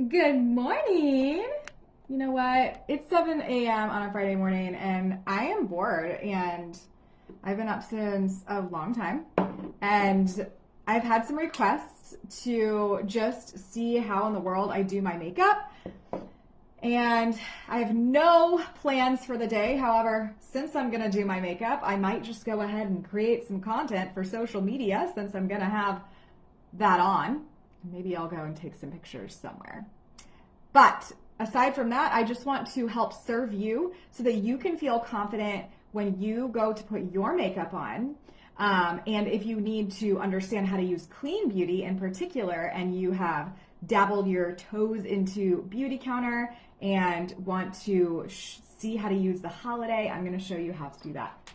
Good morning. You know what? It's 7 a.m. on a Friday morning and I am bored and I've been up since a long time and I've had some requests to just see how in the world I do my makeup. And I have no plans for the day. However, since I'm going to do my makeup, I might just go ahead and create some content for social media since I'm going to have that on. Maybe I'll go and take some pictures somewhere. But aside from that, I just want to help serve you so that you can feel confident when you go to put your makeup on. And if you need to understand how to use clean beauty in particular, and you have dabbled your toes into Beautycounter and want to see how to use the holiday, I'm going to show you how to do that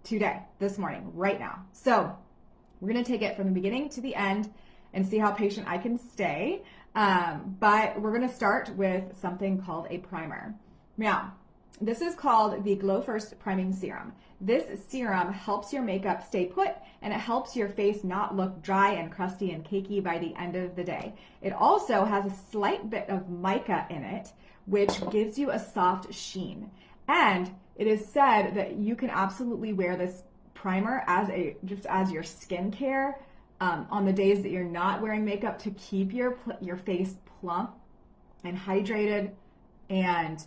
today, this morning, right now. So we're going to take it from the beginning to the end and see how patient I can stay. But we're going to start with something called a primer. Now, this is called the Glow First Priming Serum. This serum helps your makeup stay put and it helps your face not look dry and crusty and cakey by the end of the day. It also has a slight bit of mica in it, which gives you a soft sheen. And it is said that you can absolutely wear this primer just as your skincare on the days that you're not wearing makeup to keep your face plump and hydrated and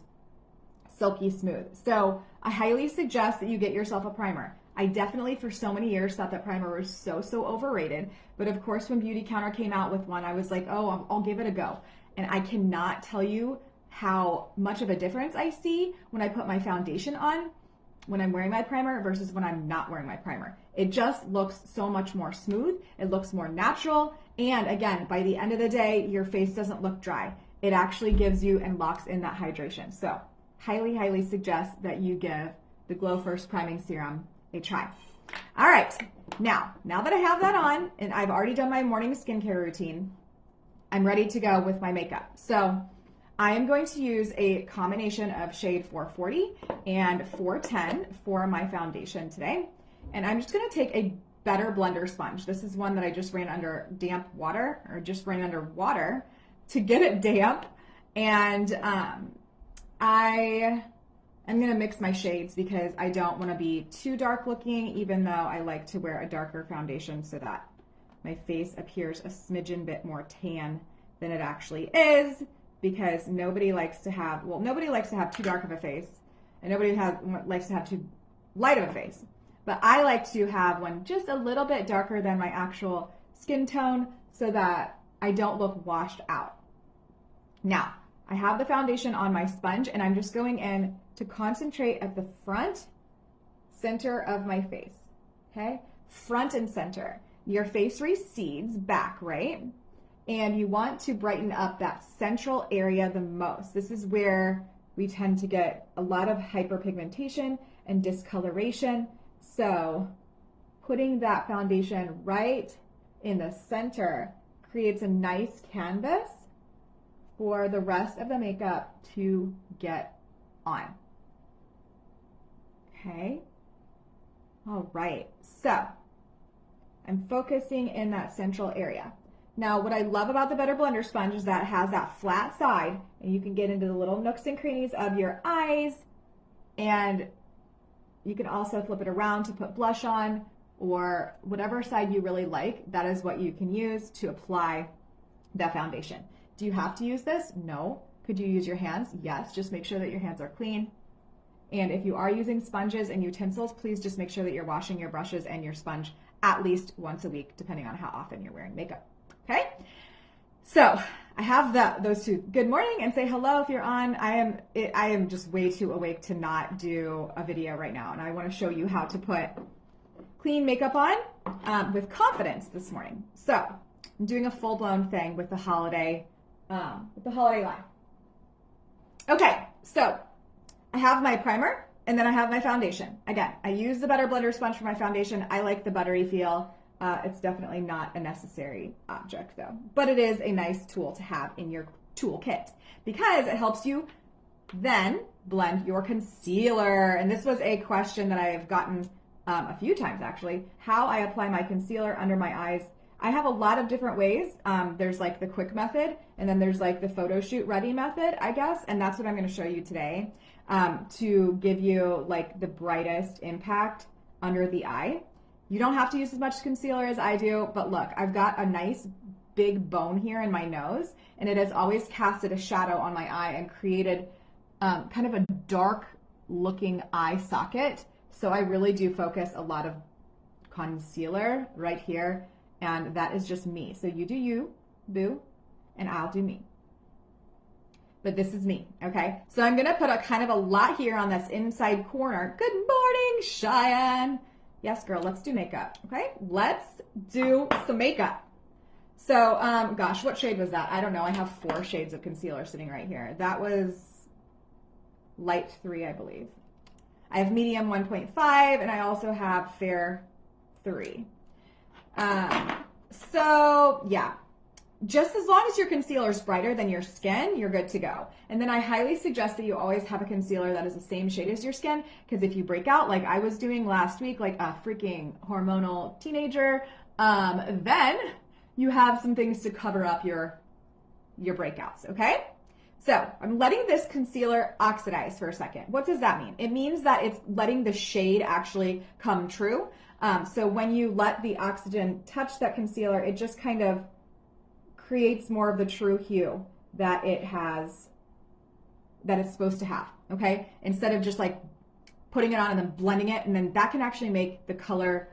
silky smooth. So I highly suggest that you get yourself a primer. I definitely for so many years thought that primer was so overrated, but of course when Beautycounter came out with one, I was like, oh, I'll give it a go. And I cannot tell you how much of a difference I see when I put my foundation on when I'm wearing my primer versus when I'm not wearing my primer. It just looks so much more smooth. It looks more natural. And again, by the end of the day, your face doesn't look dry. It actually gives you and locks in that hydration. So highly suggest that you give the Glow First Priming Serum a try. All right, now that I have that on and I've already done my morning skincare routine, I'm ready to go with my makeup. So I am going to use a combination of shade 440 and 410 for my foundation today. And I'm just going to take a better blender sponge. This is one that I just ran under damp water, or just ran under water to get it damp. And I am going to mix my shades because I don't want to be too dark looking, even though I like to wear a darker foundation so that my face appears a smidgen bit more tan than it actually is. Because nobody likes to have too dark of a face, and nobody likes to have too light of a face. But I like to have one just a little bit darker than my actual skin tone so that I don't look washed out. Now, I have the foundation on my sponge, and I'm just going in to concentrate at the front center of my face, okay? Front and center. Your face recedes back, right? And you want to brighten up that central area the most. This is where we tend to get a lot of hyperpigmentation and discoloration. So putting that foundation right in the center creates a nice canvas for the rest of the makeup to get on. Okay. All right. So I'm focusing in that central area. Now, what I love about the Better Blender Sponge is that it has that flat side, and you can get into the little nooks and crannies of your eyes, and you can also flip it around to put blush on, or whatever side you really like, that is what you can use to apply that foundation. Do you have to use this? No. Could you use your hands? Yes. Just make sure that your hands are clean. And if you are using sponges and utensils, please just make sure that you're washing your brushes and your sponge at least once a week, depending on how often you're wearing makeup. Okay, so I have those two. Good morning and say hello if you're on. I am just way too awake to not do a video right now, and I want to show you how to put clean makeup on with confidence this morning. So I'm doing a full-blown thing with the holiday line. Okay, so I have my primer and then I have my foundation. Again, I use the Better Blender Sponge for my foundation. I like the buttery feel. It's definitely not a necessary object though, but it is a nice tool to have in your toolkit because it helps you then blend your concealer. And this was a question that I have gotten a few times actually, how I apply my concealer under my eyes I have a lot of different ways. There's like the quick method, and then there's like the photo shoot ready method, I guess. And that's what I'm going to show you today to give you like the brightest impact under the eye. You don't have to use as much concealer as I do, but look, I've got a nice big bone here in my nose, and it has always casted a shadow on my eye and created kind of a dark looking eye socket. So I really do focus a lot of concealer right here, and that is just me. So you do you, boo, and I'll do me. But this is me, okay? So I'm gonna put a kind of a lot here on this inside corner. Good morning, Cheyenne. Yes, girl, let's do makeup, okay? Let's do some makeup. So, gosh, what shade was that? I don't know. I have 4 shades of concealer sitting right here. That was light 3, I believe. I have medium 1.5, and I also have fair 3. So, yeah. Just as long as your concealer is brighter than your skin, you're good to go. And then I highly suggest that you always have a concealer that is the same shade as your skin, because if you break out like I was doing last week, like a freaking hormonal teenager, then you have some things to cover up your breakouts, okay? So I'm letting this concealer oxidize for a second. What does that mean? It means that it's letting the shade actually come true. So when you let the oxygen touch that concealer, it just kind of creates more of the true hue that it has, that it's supposed to have, okay? Instead of just like putting it on and then blending it, and then that can actually make the color,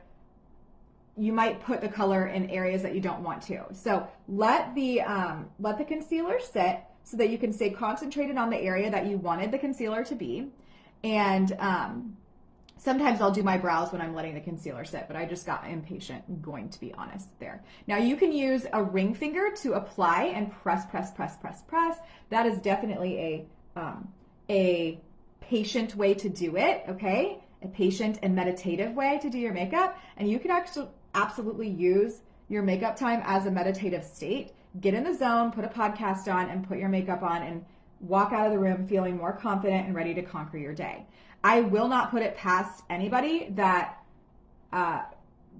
you might put the color in areas that you don't want to. So let the concealer sit so that you can stay concentrated on the area that you wanted the concealer to be. And sometimes I'll do my brows when I'm letting the concealer sit, but I just got impatient, going to be honest there. Now you can use a ring finger to apply and press, press, press, press, press. That is definitely a patient way to do it, okay? A patient and meditative way to do your makeup. And you can actually absolutely use your makeup time as a meditative state. Get in the zone, put a podcast on, and put your makeup on, and walk out of the room feeling more confident and ready to conquer your day. I will not put it past anybody that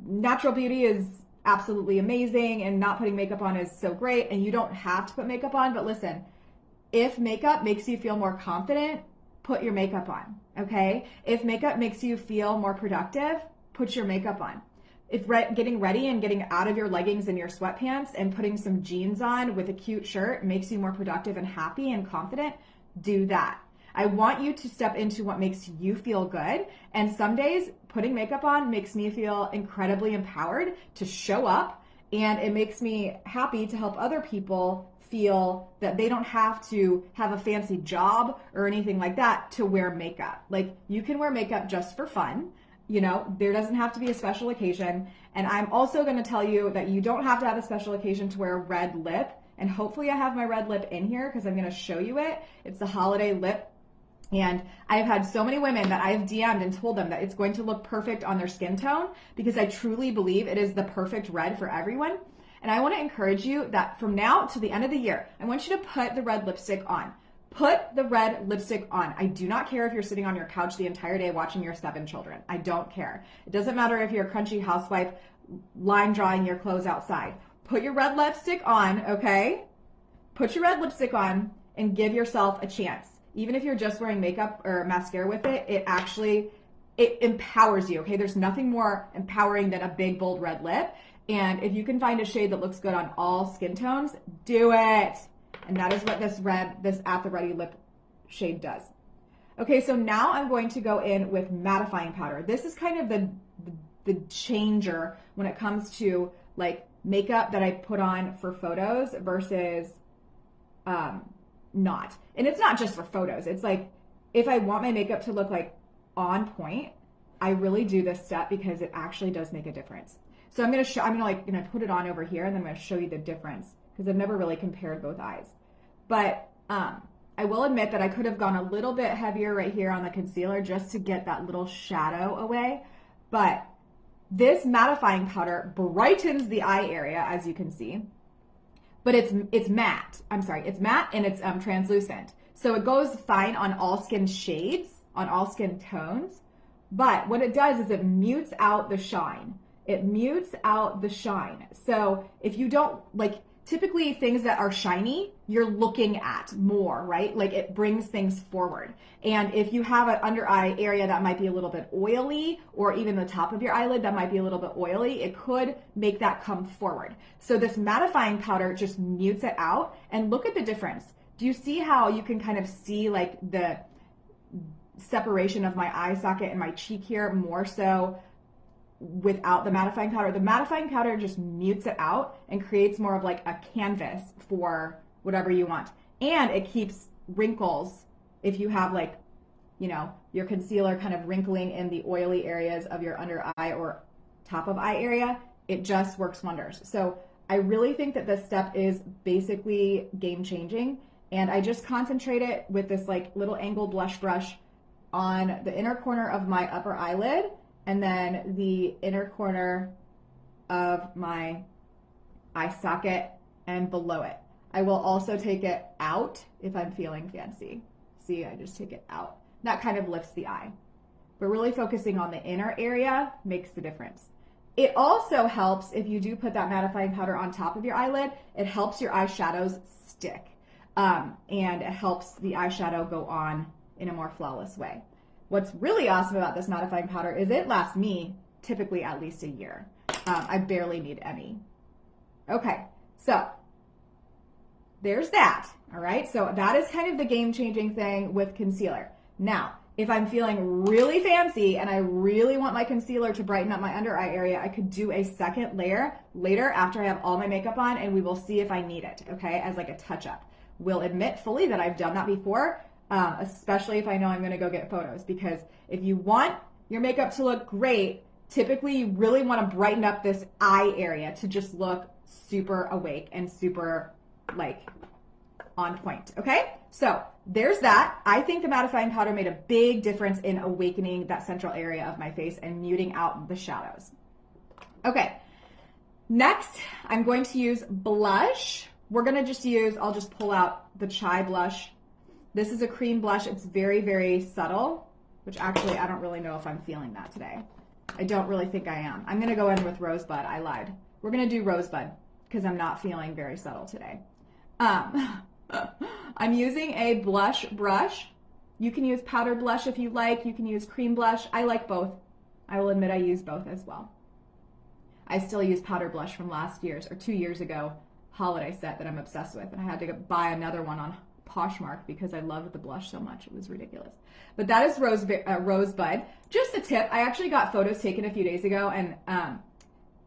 natural beauty is absolutely amazing and not putting makeup on is so great, and you don't have to put makeup on. But listen, if makeup makes you feel more confident, put your makeup on, okay? If makeup makes you feel more productive, put your makeup on. If getting ready and getting out of your leggings and your sweatpants and putting some jeans on with a cute shirt makes you more productive and happy and confident, do that. I want you to step into what makes you feel good. And some days putting makeup on makes me feel incredibly empowered to show up, and it makes me happy to help other people feel that they don't have to have a fancy job or anything like that to wear makeup. Like, you can wear makeup just for fun. You know, there doesn't have to be a special occasion. And I'm also going to tell you that you don't have to have a special occasion to wear a red lip. And hopefully I have my red lip in here because I'm going to show you it. It's the holiday lip. And I've had so many women that I've DM'd and told them that it's going to look perfect on their skin tone, because I truly believe it is the perfect red for everyone. And I want to encourage you that from now to the end of the year, I want you to put the red lipstick on. Put the red lipstick on. I do not care if you're sitting on your couch the entire day watching your 7 children. I don't care. It doesn't matter if you're a crunchy housewife line drawing your clothes outside. Put your red lipstick on, okay? Put your red lipstick on and give yourself a chance. Even if you're just wearing makeup or mascara with it, it empowers you, okay? There's nothing more empowering than a big, bold red lip. And if you can find a shade that looks good on all skin tones, do it. And that is what this At the Ready lip shade does. Okay, so now I'm going to go in with mattifying powder. This is kind of the changer when it comes to like makeup that I put on for photos versus not. And it's not just for photos. It's like, if I want my makeup to look like on point, I really do this step because it actually does make a difference. So I'm gonna put it on over here, and then I'm gonna show you the difference because I've never really compared both eyes. But I will admit that I could have gone a little bit heavier right here on the concealer just to get that little shadow away. But this mattifying powder brightens the eye area, as you can see. But it's matte. I'm sorry, it's matte and it's translucent. So it goes fine on all skin shades, on all skin tones. But what it does is it mutes out the shine. it mutes out the shine. So if you don't, like, typically things that are shiny, you're looking at more, right? Like it brings things forward. And if you have an under eye area that might be a little bit oily, or even the top of your eyelid that might be a little bit oily, it could make that come forward. So this mattifying powder just mutes it out. And look at the difference. Do you see how you can kind of see like the separation of my eye socket and my cheek here more so without the mattifying powder? The mattifying powder just mutes it out and creates more of like a canvas for whatever you want. And it keeps wrinkles if you have like, you know, your concealer kind of wrinkling in the oily areas of your under eye or top of eye area. It just works wonders. So I really think that this step is basically game changing. And I just concentrate it with this like little angled blush brush on the inner corner of my upper eyelid and then the inner corner of my eye socket and below it. I will also take it out if I'm feeling fancy. See, I just take it out. That kind of lifts the eye. But really focusing on the inner area makes the difference. It also helps if you do put that mattifying powder on top of your eyelid, it helps your eyeshadows stick. And it helps the eyeshadow go on in a more flawless way. What's really awesome about this mattifying powder is it lasts me typically at least a year. I barely need any. Okay, so there's that, all right? So that is kind of the game-changing thing with concealer. Now, if I'm feeling really fancy and I really want my concealer to brighten up my under eye area, I could do a second layer later after I have all my makeup on, and we will see if I need it, okay, as like a touch-up. Will admit fully that I've done that before, especially if I know I'm going to go get photos, because if you want your makeup to look great, typically you really want to brighten up this eye area to just look super awake and super like on point. Okay, so there's that. I think the mattifying powder made a big difference in awakening that central area of my face and muting out the shadows. Okay, next I'm going to use blush. We're going to just use, I'll just pull out the Chai blush. This is a cream blush. It's very, very subtle, which actually I don't really know if I'm feeling that today. I don't really think I am. I'm going to go in with Rosebud. I lied. We're going to do Rosebud because I'm not feeling very subtle today. I'm using a blush brush. You can use powder blush if you like. You can use cream blush. I like both. I will admit I use both as well. I still use powder blush from last year's or 2 years ago holiday set that I'm obsessed with, and I had to buy another one on Poshmark because I loved the blush so much. It was ridiculous. But that is Rosebud. Just a tip, I actually got photos taken a few days ago, and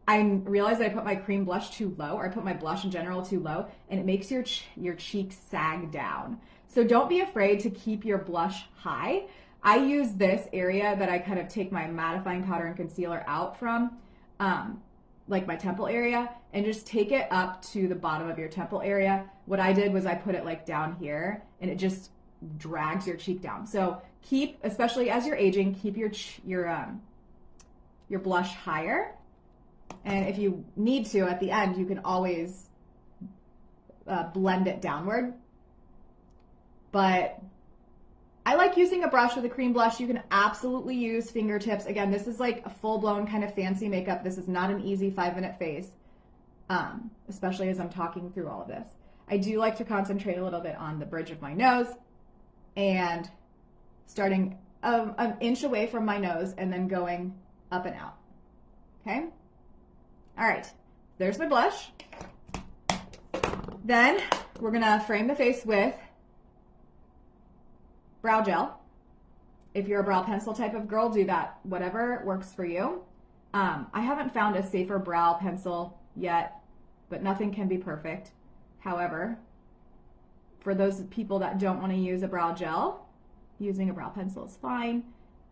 I realized that I put my cream blush too low, or I put my blush in general too low, and it makes your cheeks sag down. So don't be afraid to keep your blush high. I use this area that I kind of take my mattifying powder and concealer out from, like my temple area, and just take it up to the bottom of your temple area. What I did was I put it like down here, and it just drags your cheek down. So keep, especially as you're aging, keep your blush higher. And if you need to, at the end, you can always blend it downward. But I like using a brush with a cream blush. You can absolutely use fingertips. Again, this is like a full-blown kind of fancy makeup. This is not an easy 5-minute face, especially as I'm talking through all of this. I do like to concentrate a little bit on the bridge of my nose and starting an inch away from my nose and then going up and out. Okay? All right, there's my blush. Then we're gonna frame the face with brow gel. If you're a brow pencil type of girl, do that. Whatever works for you. I haven't found a safer brow pencil yet, but nothing can be perfect. However, for those people that don't want to use a brow gel, using a brow pencil is fine.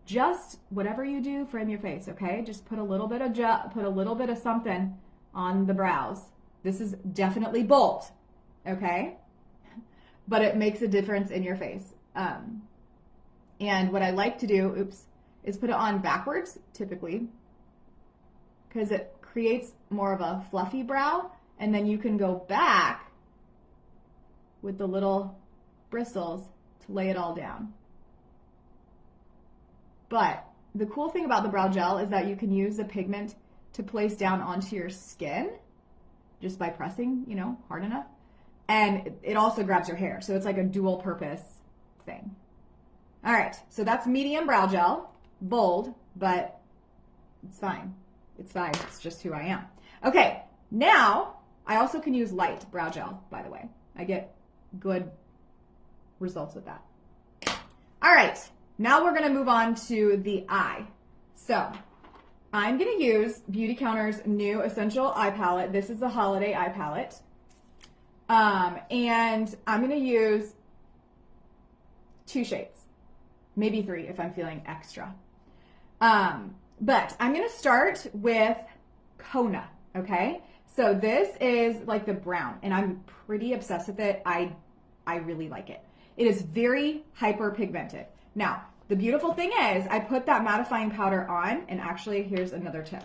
Just whatever you do, frame your face, okay? Just put a little bit of gel, put a little bit of something on the brows. This is definitely bold, okay? But it makes a difference in your face. And what I like to do, is put it on backwards, typically, because it creates more of a fluffy brow, and then you can go back with the little bristles to lay it all down. But the cool thing about the brow gel is that you can use the pigment to place down onto your skin just by pressing, you know, hard enough. And it also grabs your hair. So it's like a dual purpose thing. All right, so that's medium brow gel, bold, but it's fine. It's fine, it's just who I am. Okay, now I also can use light brow gel, by the way. I get good results with that. All right, now we're gonna move on to the eye. So I'm gonna use Beautycounter's new Essential Eye Palette. This is the Holiday Eye Palette. And I'm gonna use 2 shades, maybe 3 if I'm feeling extra. But I'm gonna start with Kona, okay? So this is like the brown, and I'm pretty obsessed with it. I really like it. It is very hyperpigmented. Now, the beautiful thing is I put that mattifying powder on, and actually here's another tip.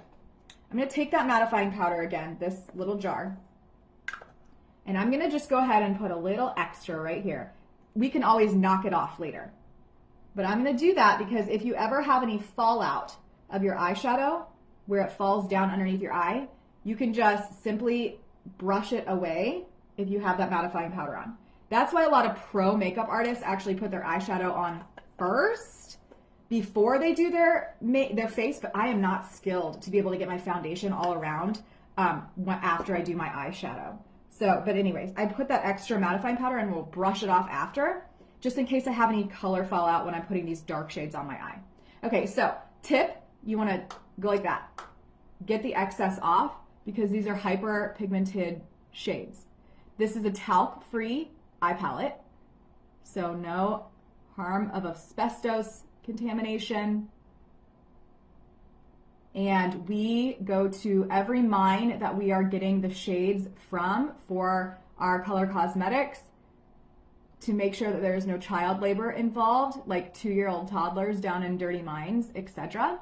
I'm gonna take that mattifying powder again, this little jar, and I'm gonna just go ahead and put a little extra right here. We can always knock it off later. But I'm gonna do that because if you ever have any fallout of your eyeshadow where it falls down underneath your eye, you can just simply brush it away if you have that mattifying powder on. That's why a lot of pro makeup artists actually put their eyeshadow on first before they do their face, but I am not skilled to be able to get my foundation all around after I do my eyeshadow. So, but anyways, I put that extra mattifying powder and we'll brush it off after, just in case I have any color fallout when I'm putting these dark shades on my eye. Okay, so tip, you wanna go like that. Get the excess off because these are hyper pigmented shades. This is a talc-free eye palette, so no harm of asbestos contamination. And we go to every mine that we are getting the shades from for our color cosmetics to make sure that there is no child labor involved, like 2-year-old toddlers down in dirty mines, etc.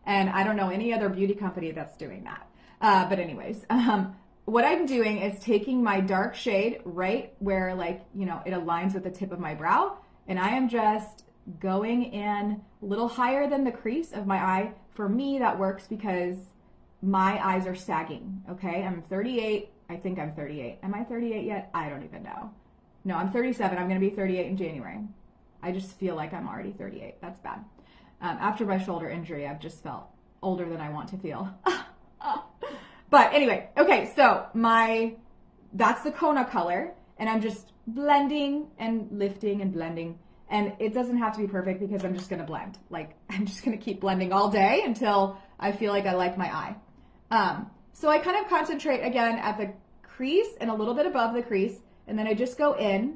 And I don't know any other beauty company that's doing that. But anyways, what I'm doing is taking my dark shade right where, like, you know, it aligns with the tip of my brow, and I am just going in a little higher than the crease of my eye. For me, that works because my eyes are sagging, okay? I'm 38. I think I'm 38. Am I 38 yet? I don't even know. No, I'm 37. I'm going to be 38 in January. I just feel like I'm already 38. That's bad. After my shoulder injury, I've just felt older than I want to feel. But anyway, okay, so that's the Kona color, and I'm just blending and lifting and blending. And it doesn't have to be perfect because I'm just gonna blend. Like, I'm just gonna keep blending all day until I feel like I like my eye. So I kind of concentrate again at the crease and a little bit above the crease, and then I just go in.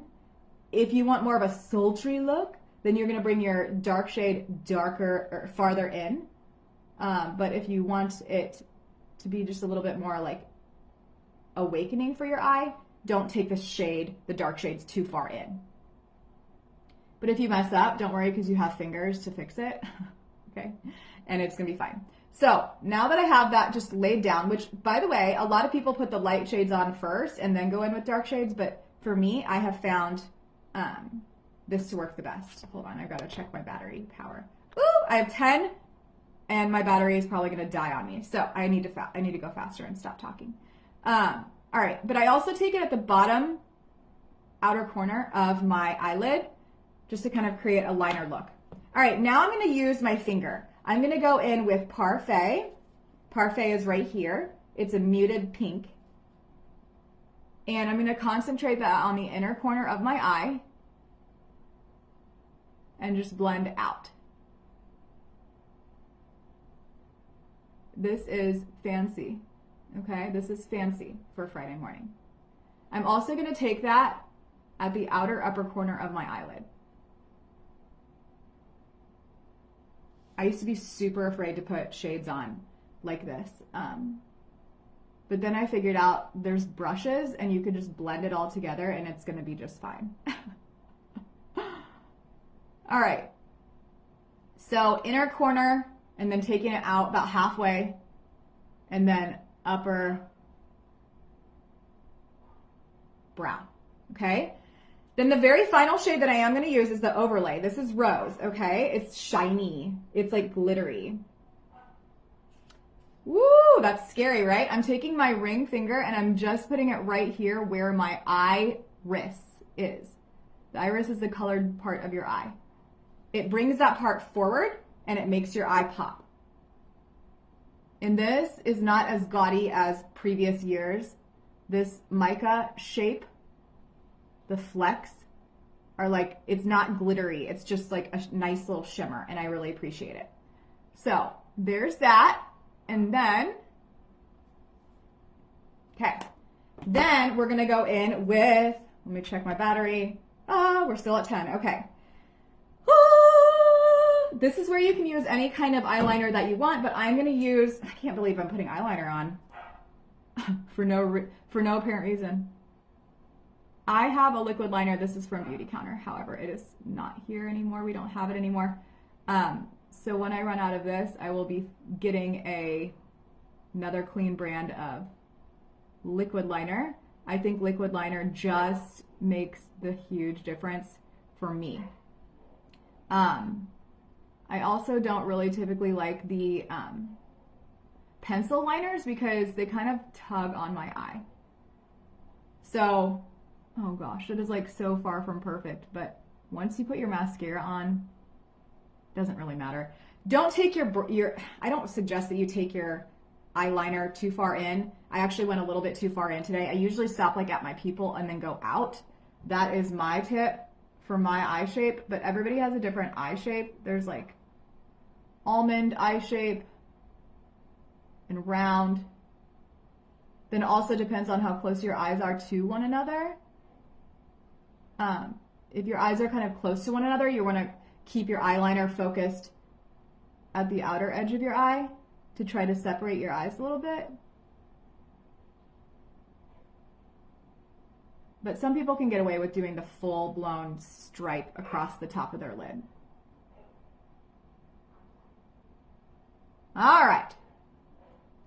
If you want more of a sultry look, then you're gonna bring your dark shade darker or farther in. But if you want it to be just a little bit more like awakening for your eye, don't take the dark shades too far in. But if you mess up, don't worry because you have fingers to fix it, okay? And it's gonna be fine. So now that I have that just laid down, which by the way, a lot of people put the light shades on first and then go in with dark shades, but for me, I have found this to work the best. Hold on, I've gotta check my battery power. Ooh, I have 10 and my battery is probably gonna die on me. So I need to go faster and stop talking. All right, but I also take it at the bottom outer corner of my eyelid, just to kind of create a liner look. All right, now I'm gonna use my finger. I'm gonna go in with Parfait. Parfait is right here. It's a muted pink. And I'm gonna concentrate that on the inner corner of my eye and just blend out. This is fancy, okay? This is fancy for Friday morning. I'm also gonna take that at the outer upper corner of my eyelid. I used to be super afraid to put shades on like this. But then I figured out there's brushes and you can just blend it all together and it's gonna be just fine. All right, so inner corner and then taking it out about halfway and then upper brow, okay? Then the very final shade that I am gonna use is the overlay. This is Rose, okay? It's shiny, it's like glittery. Woo, Woo, that's scary, right? I'm taking my ring finger and I'm just putting it right here where my iris is. The iris is the colored part of your eye. It brings that part forward and it makes your eye pop. And this is not as gaudy as previous years. This mica shape, the flecks, are like, it's not glittery. It's just like a nice little shimmer, and I really appreciate it. So there's that. And then, okay. Then we're gonna go in with, let me check my battery. We're still at 10, okay. This is where you can use any kind of eyeliner that you want, but I'm gonna use, I can't believe I'm putting eyeliner on for no apparent reason. I have a liquid liner. This is from Beautycounter. However, it is not here anymore. We don't have it anymore. So when I run out of this, I will be getting another clean brand of liquid liner. I think liquid liner just makes the huge difference for me. I also don't really typically like the pencil liners because they kind of tug on my eye. So, oh gosh, it is like so far from perfect, but once you put your mascara on, doesn't really matter. Don't take I don't suggest that you take your eyeliner too far in. I actually went a little bit too far in today. I usually stop like at my pupil and then go out. That is my tip for my eye shape, but everybody has a different eye shape. There's like almond eye shape and round. Then it also depends on how close your eyes are to one another. If your eyes are kind of close to one another, you want to keep your eyeliner focused at the outer edge of your eye to try to separate your eyes a little bit. But some people can get away with doing the full-blown stripe across the top of their lid. All right.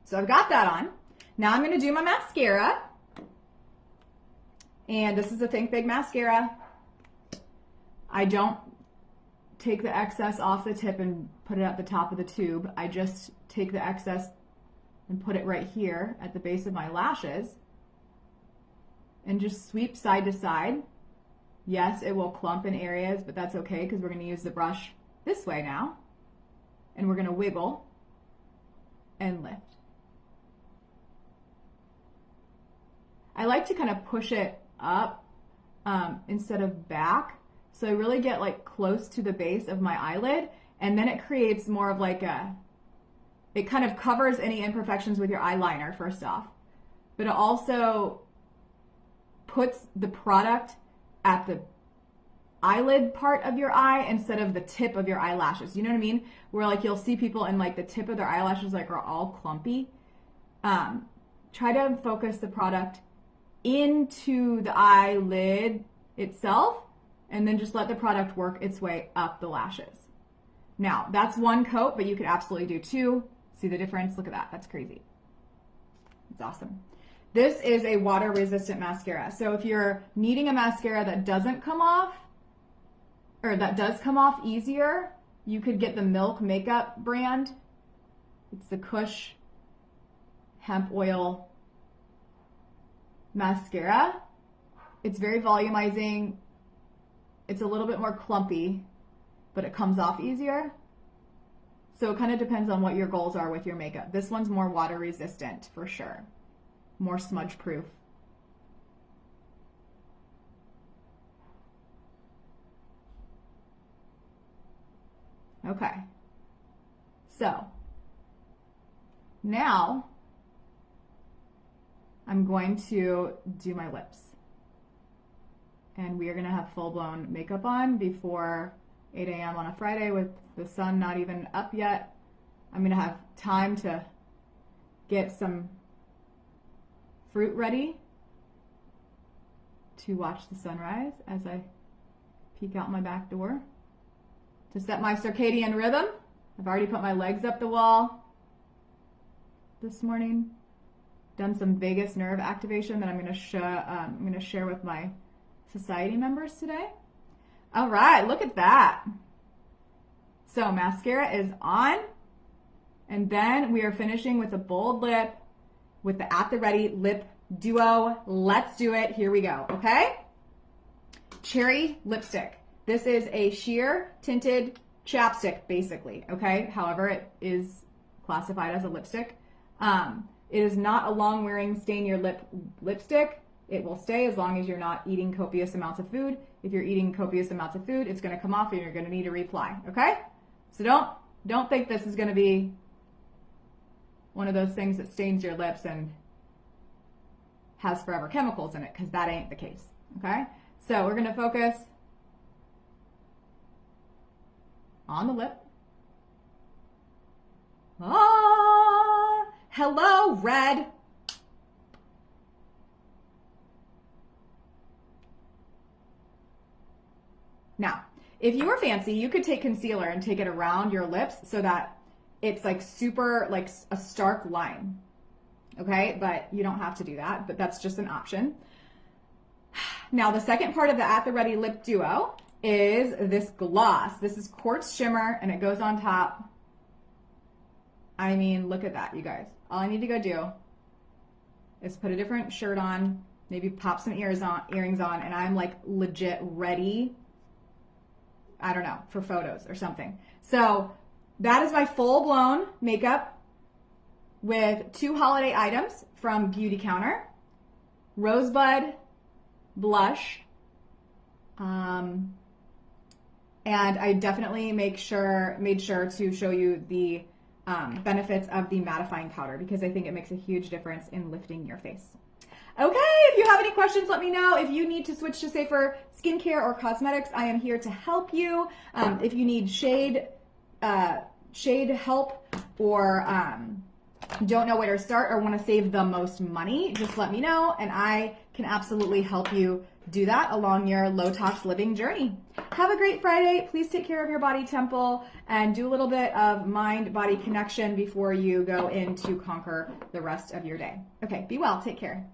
So I've got that on. Now I'm going to do my mascara. And this is a Think Big mascara. I don't take the excess off the tip and put it at the top of the tube. I just take the excess and put it right here at the base of my lashes and just sweep side to side. Yes, it will clump in areas, but that's okay because we're going to use the brush this way now. And we're going to wiggle and lift. I like to kind of push it up instead of back. So I really get like close to the base of my eyelid, and then it creates more of like it kind of covers any imperfections with your eyeliner first off, but it also puts the product at the eyelid part of your eye instead of the tip of your eyelashes. You know what I mean? Where like you'll see people and like the tip of their eyelashes like are all clumpy. Try to focus the product into the eyelid itself and then just let the product work its way up the lashes. Now, that's one coat, but you could absolutely do two. See the difference? Look at that. That's crazy. It's awesome. This is a water-resistant mascara. So if you're needing a mascara that doesn't come off, or that does come off easier, you could get the Milk Makeup brand. It's the Kush Hemp Oil mascara. It's very volumizing. It's a little bit more clumpy, but it comes off easier. So it kind of depends on what your goals are with your makeup. This one's more water resistant for sure. More smudge proof. Okay. So now I'm going to do my lips. And we are going to have full-blown makeup on before 8 a.m. on a Friday with the sun not even up yet. I'm going to have time to get some fruit ready to watch the sunrise as I peek out my back door to set my circadian rhythm. I've already put my legs up the wall this morning. Done some vagus nerve activation that I'm going to share with my society members today. All right, look at that. So mascara is on. And then we are finishing with a bold lip with the At the Ready Lip Duo. Let's do it. Here we go, okay? Cherry lipstick. This is a sheer tinted chapstick, basically, okay? However, it is classified as a lipstick. It is not a long-wearing stain your lip lipstick. It will stay as long as you're not eating copious amounts of food. If you're eating copious amounts of food, it's going to come off and you're going to need to reapply, okay? So don't think this is going to be one of those things that stains your lips and has forever chemicals in it, because that ain't the case, okay? So we're going to focus on the lip. Hello, red. Now, if you were fancy, you could take concealer and take it around your lips so that it's like super, like a stark line, okay? But you don't have to do that, but that's just an option. Now, the second part of the At the Ready Lip Duo is this gloss. This is Quartz Shimmer, and it goes on top. I mean, look at that, you guys. All I need to go do is put a different shirt on, maybe pop some earrings on, and I'm like legit ready, I don't know, for photos or something. So that is my full-blown makeup with 2 holiday items from Beautycounter. Rosebud blush. And I definitely made sure to show you the benefits of the mattifying powder, because I think it makes a huge difference in lifting your face. Okay, if you have any questions, let me know. If you need to switch to safer skincare or cosmetics, I am here to help you. If you need shade help, or don't know where to start, or want to save the most money, just let me know, and I can absolutely help you do that along your low tox living journey. Have a great Friday. Please take care of your body temple and do a little bit of mind-body connection before you go in to conquer the rest of your day. Okay, be well. Take care.